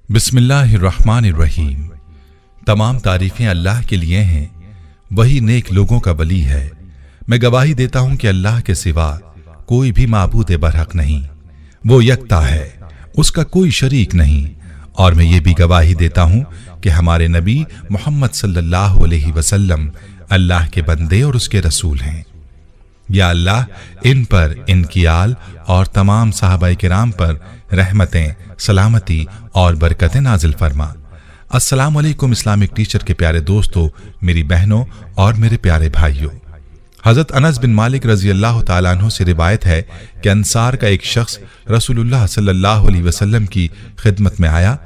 बिस्मिल्लाहिर्रहमानिर्रहीम। तमाम तारीफें अल्लाह के लिए हैं, वही नेक लोगों का वली है। मैं गवाही देता हूं कि अल्लाह के सिवा कोई भी माबूद बरहक नहीं, वो यकता है, उसका कोई शरीक नहीं। और मैं ये भी गवाही देता हूं कि हमारे नबी मोहम्मद सल्लल्लाहु अलैहि वसल्लम अल्लाह के बंदे और उसके रसूल हैं। या अल्लाह इन पर, इनकी आल और तमाम सहाबाए किराम पर रहमतें, सलामती और बरकतें नाजिल फरमा। अस्सलाम वालेकुम इस्लामिक टीचर के प्यारे दोस्तों, मेरी बहनों और मेरे प्यारे भाइयों। हजरत अनस बिन मालिक रजी अल्लाह तआला अन्हु से रिवायत है कि अंसार का एक शख्स रसूलुल्लाह सल्लल्लाहु अलैहि वसल्लम की खिदमत में आया।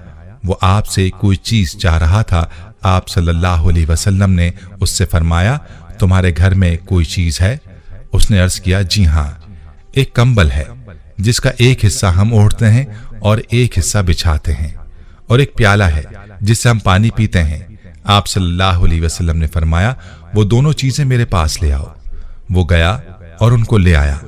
वो आपसे कोई चीज चाह रहा था। आप सल्लल्लाहु अलैहि वसल्लम ने उससे फरमाया, तुम्हारे घर में कोई चीज है? उसने अर्ज किया, जी हाँ, एक कंबल है जिसका एक हिस्सा हम ओढ़ते हैं और एक हिस्सा बिछाते हैं, और एक प्याला है जिससे हम पानी पीते हैं। आप सल्लल्लाहु अलैहि वसल्लम ने फरमाया, वो दोनों चीजें मेरे पास ले आओ। वो गया और उनको ले आया।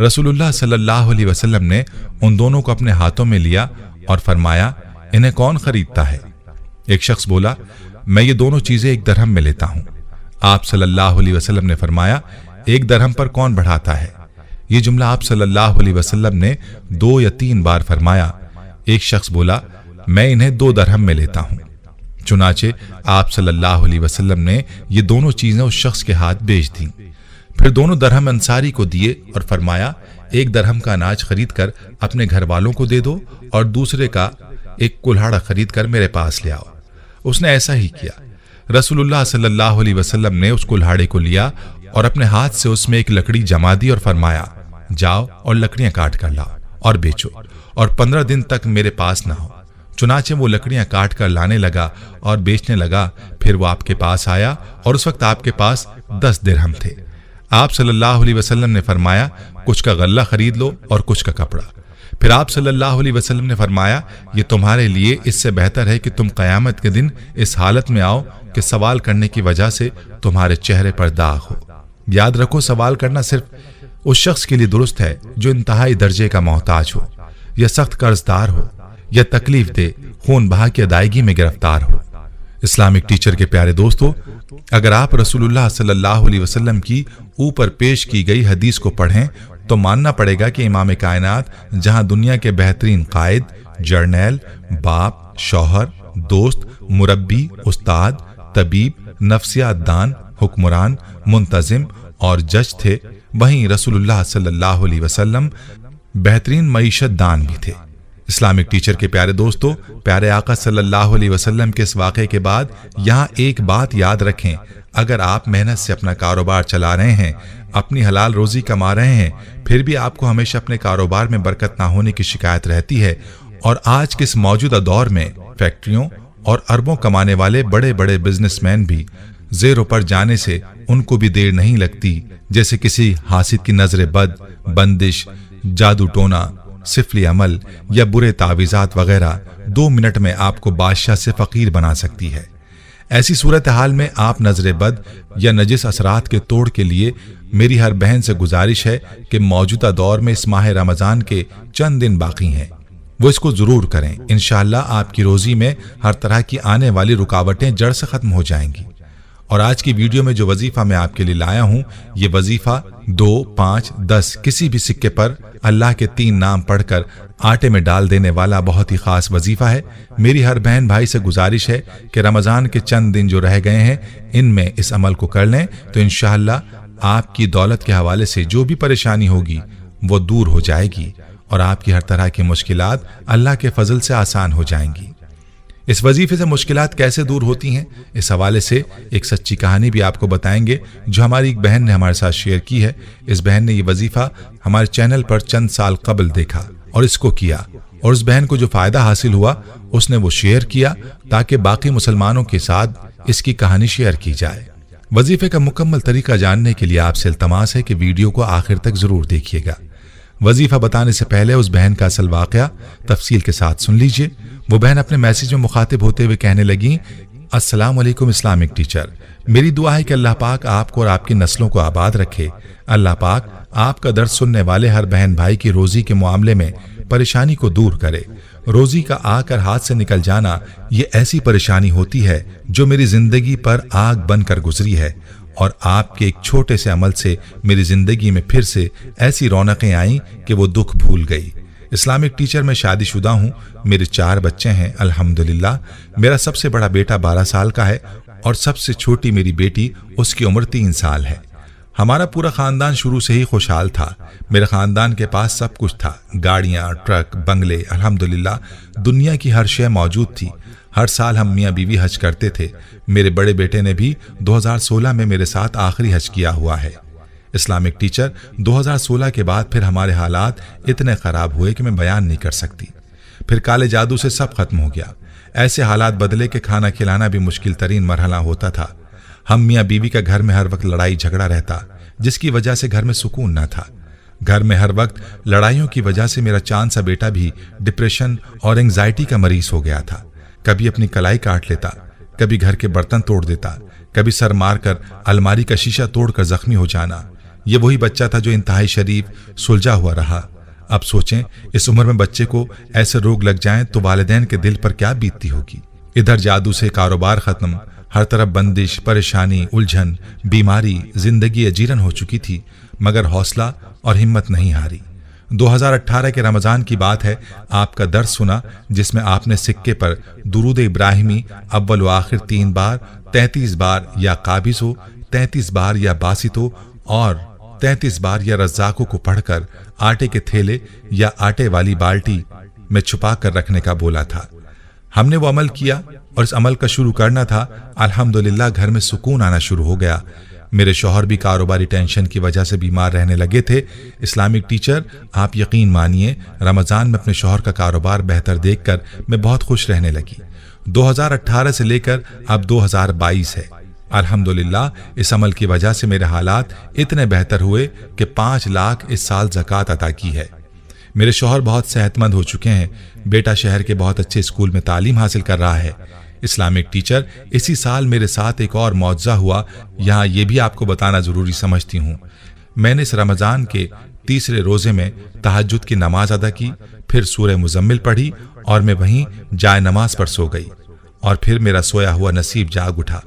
रसूलुल्लाह सल्लल्लाहु अलैहि वसल्लम ने उन दोनों को अपने हाथों में लिया और फरमाया, इन्हें कौन खरीदता है? एक शख्स बोला, मैं ये दोनों चीजें 1 दरहम में लेता हूं। आप सल्लल्लाहु अलैहि वसल्लम ने फरमाया, 1 दरहम पर कौन बढ़ाता है? ये जुमला आप सल्लल्लाहु अलैहि वसल्लम ने 2 या 3 बार फरमाया। एक शख्स बोला, मैं इन्हें 2 दरहम में लेता हूं। चुनाचे आप सल्लल्लाहु अलैहि वसल्लम ने ये दोनों चीजें उस शख्स के हाथ बेच दी। फिर दोनों दरहम अंसारी को दिए और फरमाया, 1 दरहम का अनाज खरीद कर अपने घर वालों को दे दो और दूसरे का एक कुल्हाड़ा खरीद कर मेरे पास ले आओ। उसने ऐसा ही किया। रसूलुल्लाह सल्लल्लाहु अलैहि वसल्लम ने उस कुल्हाड़े को लिया और अपने हाथ से उसमें एक लकड़ी जमा दी और फरमाया, जाओ और लकड़ियां काट कर लाओ और बेचो, और 15 दिन तक मेरे पास ना हो। चुनाचे वो लकड़ियां काट कर लाने लगा और बेचने लगा। फिर वो आपके पास आया और उस वक्त आपके पास 10 दिरहम थे। आप सल्लल्लाहु अलैहि वसल्लम ने फरमाया, कुछ का गल्ला खरीद लो और कुछ का कपड़ा। फिर आप सल्लल्लाहु अलैहि वसल्लम ने फरमाया, ये तुम्हारे लिए इससे बेहतर है कि तुम क़यामत के दिन इस हालत में आओ कि सवाल करने की वजह से तुम्हारे चेहरे पर दाग हो। याद रखो, सवाल करना सिर्फ उस शख्स के लिए दुरुस्त है जो इंतहाई दर्जे का मोहताज हो, या सख्त कर्जदार हो, या तकलीफ दे खून बहा की अदायगी में गिरफ्तार हो। इस्लामिक टीचर के प्यारे दोस्तों, अगर आप रसूलुल्लाह सल्लल्लाहु अलैहि वसल्लम की ऊपर पेश की गई हदीस को पढ़ें तो मानना पड़ेगा कि इमाम कायनात जहां दुनिया के बेहतरीन कायद, जर्नैल, बाप, शौहर, दोस्त, मुरब्बी, उस्ताद, तबीब, नफ्सियात दान, हुक्मरान, मुंतजिम और जज थे, वहीं रसूलुल्लाह सल्लल्लाहु अलैहि वसल्लम बेहतरीन मईशत दान भी थे। इस्लामिक टीचर के प्यारे दोस्तों, प्यारे आका सल्लल्लाहु अलैहि वसल्लम के इस वाक़े के बाद यहाँ एक बात याद रखें, अगर आप मेहनत से अपना कारोबार चला रहे हैं, अपनी हलाल रोजी कमा रहे हैं, फिर भी आपको हमेशा अपने कारोबार में बरकत ना होने की शिकायत रहती है, और आज के इस मौजूदा दौर में फैक्ट्रियों और अरबों कमाने वाले बड़े बड़े बिजनेसमैन भी ज़ेरों पर जाने से उनको भी देर नहीं लगती, जैसे किसी हासिद की नजर बद, बंदिश, जादू टोना, सिफली अमल या बुरे तावीज़ात वगैरह 2 मिनट में आपको बादशाह से फकीर बना सकती है। ऐसी सूरत हाल में आप नजर बद या नजिस असरात के तोड़ के लिए मेरी हर बहन से गुजारिश है कि मौजूदा दौर में इस माह रमजान के चंद दिन बाकी हैं, वो इसको जरूर करें। इंशाअल्लाह आपकी रोजी में हर तरह की आने वाली रुकावटें जड़ से खत्म हो जाएंगी। और आज की वीडियो में जो वजीफा मैं आपके लिए लाया हूं, ये वजीफा 2, 5, 10 किसी भी सिक्के पर अल्लाह के 3 नाम पढ़कर आटे में डाल देने वाला बहुत ही खास वजीफा है। मेरी हर बहन भाई से गुजारिश है कि रमजान के चंद दिन जो रह गए हैं, इनमें इस अमल को कर लें तो इंशाअल्लाह आपकी दौलत के हवाले से जो भी परेशानी होगी वो दूर हो जाएगी और आपकी हर तरह की मुश्किलात अल्लाह के फजल से आसान हो जाएंगी। इस वजीफे से मुश्किलात कैसे दूर होती हैं, इस हवाले से एक सच्ची कहानी भी आपको बताएंगे जो हमारी एक बहन ने हमारे साथ शेयर की है। इस बहन ने ये वजीफा हमारे चैनल पर चंद साल कबल देखा और इसको किया, और उस बहन को जो फायदा हासिल हुआ उसने वो शेयर किया ताकि बाकी मुसलमानों के साथ इसकी कहानी शेयर की जाए। वजीफे का मुकम्मल तरीका जानने के लिए आपसे इल्तमास है कि वीडियो को आखिर तक जरूर देखिएगा। वजीफा बताने से पहले उस बहन का असल वाकया तफसील के साथ सुन लीजिए। वो बहन अपने मैसेज में मुखातिब होते हुए कहने लगी, अस्सलाम वालेकुम इस्लामिक टीचर, मेरी दुआ है कि अल्लाह पाक आपको और आपकी नस्लों को आबाद रखे। अल्लाह पाक आपका दर्द सुनने वाले हर बहन भाई की रोजी के मामले में परेशानी को दूर करे, روزی کا آ کر ہاتھ سے نکل جانا یہ ایسی پریشانی ہوتی ہے جو میری زندگی پر آگ بن کر گزری ہے، اور آپ کے ایک چھوٹے سے عمل سے میری زندگی میں پھر سے ایسی رونقیں آئیں کہ وہ دکھ بھول گئی۔ اسلامک ٹیچر میں شادی شدہ ہوں، میرے 4 بچے ہیں الحمدللہ۔ میرا سب سے بڑا بیٹا 12 سال کا ہے اور سب سے چھوٹی میری بیٹی، اس کی عمر 3 سال ہے۔ ہمارا پورا خاندان شروع سے ہی خوشحال تھا۔ میرے خاندان کے پاس سب کچھ تھا، گاڑیاں، ٹرک، بنگلے، الحمدللہ دنیا کی ہر شے موجود تھی۔ ہر سال ہم میاں بیوی حج کرتے تھے۔ میرے بڑے بیٹے نے بھی 2016 میں میرے ساتھ آخری حج کیا ہوا ہے۔ اسلامک ٹیچر 2016 کے بعد پھر ہمارے حالات اتنے خراب ہوئے کہ میں بیان نہیں کر سکتی۔ پھر کالے جادو سے سب ختم ہو گیا۔ ایسے حالات بدلے کہ کھانا کھلانا بھی مشکل ترین مرحلہ ہوتا تھا۔ ہم میاں بیوی کا گھر میں ہر وقت لڑائی جھگڑا رہتا، جس کی وجہ سے گھر میں سکون نہ تھا۔ گھر میں ہر وقت لڑائیوں کی وجہ سے میرا چاند سا بیٹا بھی ڈپریشن اور انگزائٹی کا مریض ہو گیا تھا۔ کبھی اپنی کلائی کاٹ لیتا، کبھی گھر کے برتن توڑ دیتا، کبھی سر مار کر الماری کا شیشہ توڑ کر زخمی ہو جانا۔ یہ وہی بچہ تھا جو انتہائی شریف سلجھا ہوا رہا۔ اب سوچیں اس عمر میں بچے کو ایسے روگ لگ جائیں تو والدین کے دل پر کیا بیتتی ہوگی۔ ادھر جادو سے کاروبار ختم، ہر طرف بندش، پریشانی، الجھن، بیماری، زندگی اجیرن ہو چکی تھی، مگر حوصلہ اور ہمت نہیں ہاری۔ 2018 کے رمضان کی بات ہے، آپ کا درس سنا جس میں آپ نے سکے پر درود ابراہیمی اول و آخر 3 بار، 33 بار یا قابض ہو، 33 بار یا باسط ہو اور 33 بار یا رزاقوں کو پڑھ کر آٹے کے تھیلے یا آٹے والی بالٹی میں چھپا کر رکھنے کا بولا تھا۔ ہم نے وہ عمل کیا اور اس عمل کا شروع کرنا تھا۔ الحمدللہ گھر میں سکون آنا شروع ہو گیا۔ میرے شوہر بھی کاروباری ٹینشن کی وجہ سے بیمار رہنے لگے تھے۔ اسلامک ٹیچر آپ یقین مانیے، رمضان میں اپنے شوہر کا کاروبار بہتر دیکھ کر میں بہت خوش رہنے لگی۔ 2018 سے لے کر اب 2022 ہے۔ الحمدللہ اس عمل کی وجہ سے میرے حالات اتنے بہتر ہوئے کہ 5 لاکھ اس سال زکوٰۃ عطا کی ہے۔ میرے شوہر بہت صحت مند ہو چکے ہیں۔ بیٹا شہر کے بہت اچھے اسکول میں تعلیم حاصل کر رہا ہے۔ اسلامک ٹیچر اسی سال میرے ساتھ ایک اور معجزہ ہوا، یہاں یہ بھی آپ کو بتانا ضروری سمجھتی ہوں۔ میں نے اس رمضان کے تیسرے روزے میں تہجد کی نماز ادا کی، پھر سورہ مزمل پڑھی اور میں وہیں جائے نماز پر سو گئی، اور پھر میرا سویا ہوا نصیب جاگ اٹھا۔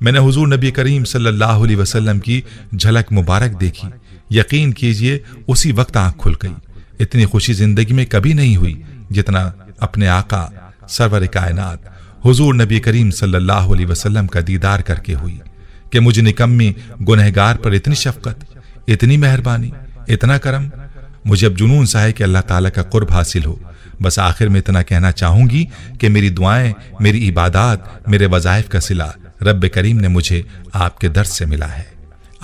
میں نے حضور نبی کریم صلی اللہ علیہ وسلم کی جھلک مبارک دیکھی۔ یقین کیجئے اسی وقت آنکھ کھل گئی۔ اتنی خوشی زندگی میں کبھی نہیں ہوئی جتنا اپنے آقا سرور کائنات حضور نبی کریم صلی اللہ علیہ وسلم کا دیدار کر کے ہوئی، کہ مجھ نکمی گنہگار پر اتنی شفقت، اتنی مہربانی، اتنا کرم۔ مجھے اب جنون سا ہے کہ اللہ تعالیٰ کا قرب حاصل ہو۔ بس آخر میں اتنا کہنا چاہوں گی کہ میری دعائیں، میری عبادات، میرے وظائف کا صلہ رب کریم نے مجھے آپ کے درس سے ملا ہے۔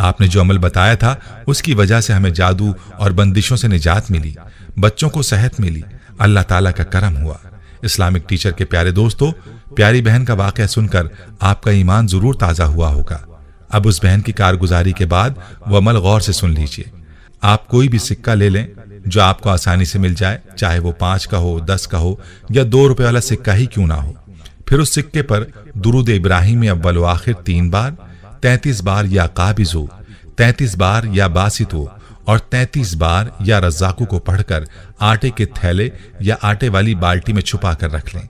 آپ نے جو عمل بتایا تھا اس کی وجہ سے ہمیں جادو اور بندشوں سے نجات ملی، بچوں کو صحت ملی، اللہ تعالیٰ کا کرم ہوا۔ اسلامک ٹیچر کے پیارے دوستو، پیاری بہن کا واقعہ سن کر آپ کا ایمان ضرور تازہ ہوا ہوگا۔ اب اس بہن کی کارگزاری کے بعد وہ عمل غور سے سن لیجئے۔ آپ کوئی بھی سکہ لے لیں جو آپ کو آسانی سے مل جائے، چاہے وہ 5 کا ہو، 10 کا ہو یا 2 روپے والا سکہ ہی کیوں نہ ہو۔ پھر اس سکے پر درود ابراہیمی اول و آخر 3 بار، 33 بار یا قابض ہو، 33 بار یا باسط ہو اور 33 بار یا رزاقوں کو پڑھ کر آٹے کے تھیلے یا آٹے والی بالٹی میں چھپا کر رکھ لیں۔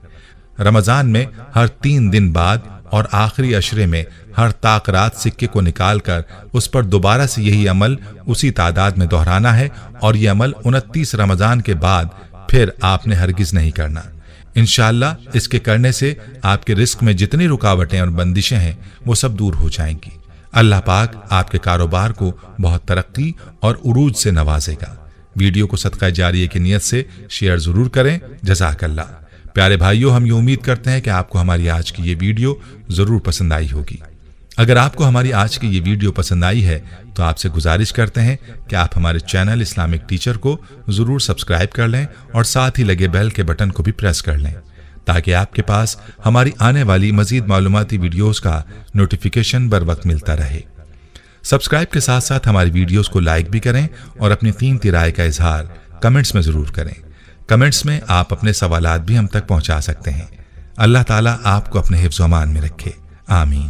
رمضان میں ہر 3 دن بعد اور آخری عشرے میں ہر طاق رات سکے کو نکال کر اس پر دوبارہ سے یہی عمل اسی تعداد میں دہرانا ہے، اور یہ عمل 29 رمضان کے بعد پھر آپ نے ہرگز نہیں کرنا۔ انشاءاللہ اس کے کرنے سے آپ کے رزق میں جتنی رکاوٹیں اور بندشیں ہیں وہ سب دور ہو جائیں گی۔ اللہ پاک آپ کے کاروبار کو بہت ترقی اور عروج سے نوازے گا۔ ویڈیو کو صدقہ جاریہ کی نیت سے شیئر ضرور کریں۔ جزاک اللہ۔ پیارے بھائیوں، ہم یہ امید کرتے ہیں کہ آپ کو ہماری آج کی یہ ویڈیو ضرور پسند آئی ہوگی۔ اگر آپ کو ہماری آج کی یہ ویڈیو پسند آئی ہے تو آپ سے گزارش کرتے ہیں کہ آپ ہمارے چینل اسلامک ٹیچر کو ضرور سبسکرائب کر لیں اور ساتھ ہی لگے بیل کے بٹن کو بھی پریس کر لیں، تاکہ آپ کے پاس ہماری آنے والی مزید معلوماتی ویڈیوز کا نوٹیفیکیشن بر وقت ملتا رہے۔ سبسکرائب کے ساتھ ساتھ ہماری ویڈیوز کو لائک بھی کریں اور اپنی قیمتی رائے کا اظہار کمنٹس میں ضرور کریں۔ کمنٹس میں آپ اپنے سوالات بھی ہم تک پہنچا سکتے ہیں۔ اللہ تعالیٰ آپ کو اپنے حفظ و امان میں رکھے، آمین۔